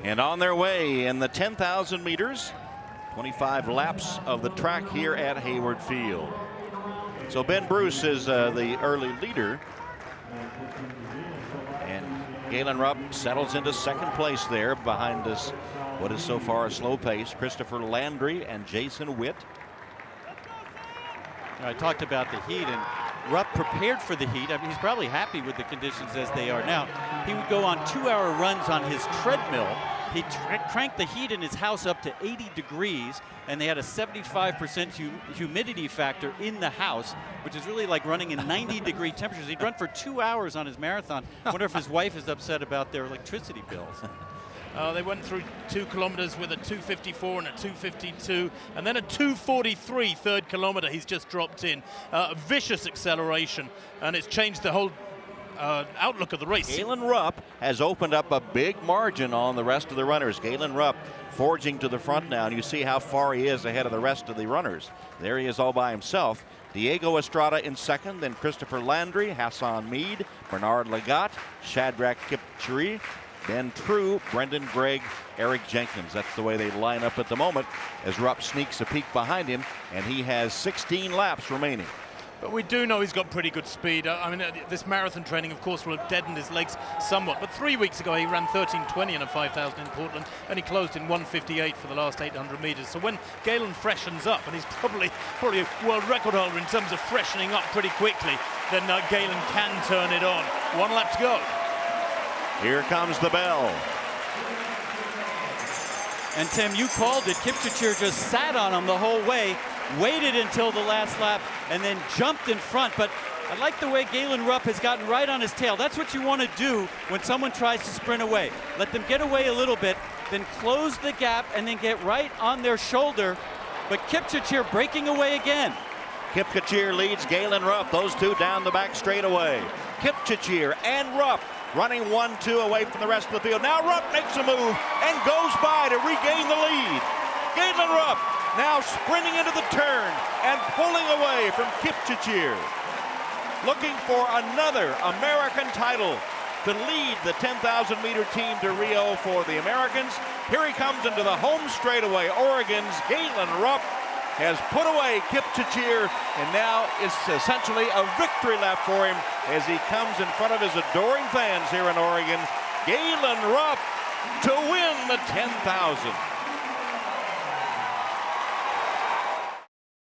And on their way in the 10,000 meters, 25 laps of the track here at Hayward Field. So Ben Bruce is the early leader. And Galen Rupp settles into second place there behind us. What is so far a slow pace, Christopher Landry and Jason Witt. I talked about the heat, and Rupp prepared for the heat. I mean, he's probably happy with the conditions as they are now. He would go on 2-hour runs on his treadmill. He cranked the heat in his house up to 80 degrees, and they had a 75% humidity factor in the house, which is really like running in 90-degree temperatures. He'd run for 2 hours on his marathon. I wonder if his wife is upset about their electricity bills. They went through 2 kilometers with a 2:54 and a 2:52, and then a 2:43 third kilometer he's just dropped in. Vicious acceleration, and it's changed the whole outlook of the race. Galen Rupp has opened up a big margin on the rest of the runners. Galen Rupp forging to the front now, and you see how far he is ahead of the rest of the runners. There he is all by himself. Diego Estrada in second, then Christopher Landry, Hassan Mead, Bernard Lagat, Shadrach Kipchiree, Ben True, Brendan Gregg, Eric Jenkins. That's the way they line up at the moment as Rupp sneaks a peek behind him, and he has 16 laps remaining. But we do know he's got pretty good speed. I mean, this marathon training, of course, will have deadened his legs somewhat. But 3 weeks ago, he ran 13:20 in a 5,000 in Portland, and he closed in 1:58 for the last 800 meters. So when Galen freshens up, and he's probably a world record holder in terms of freshening up pretty quickly, then Galen can turn it on. 1 lap to go. Here comes the bell. And Tim, you called it. Kipchiree just sat on him the whole way, waited until the last lap, and then jumped in front. But I like the way Galen Rupp has gotten right on his tail. That's what you want to do when someone tries to sprint away. Let them get away a little bit, then close the gap, and then get right on their shoulder. But Kipchiree breaking away again. Kipchiree leads Galen Rupp. Those two down the back straightaway. Kipchiree and Rupp running 1-2 away from the rest of the field. Now Rupp makes a move and goes by to regain the lead. Galen Rupp now sprinting into the turn and pulling away from Kipchiree. Looking for another American title to lead the 10,000 meter team to Rio for the Americans. Here he comes into the home straightaway. Oregon's Galen Rupp has put away Kipchiree, and now it's essentially a victory lap for him as he comes in front of his adoring fans here in Oregon. Galen Rupp to win the 10,000.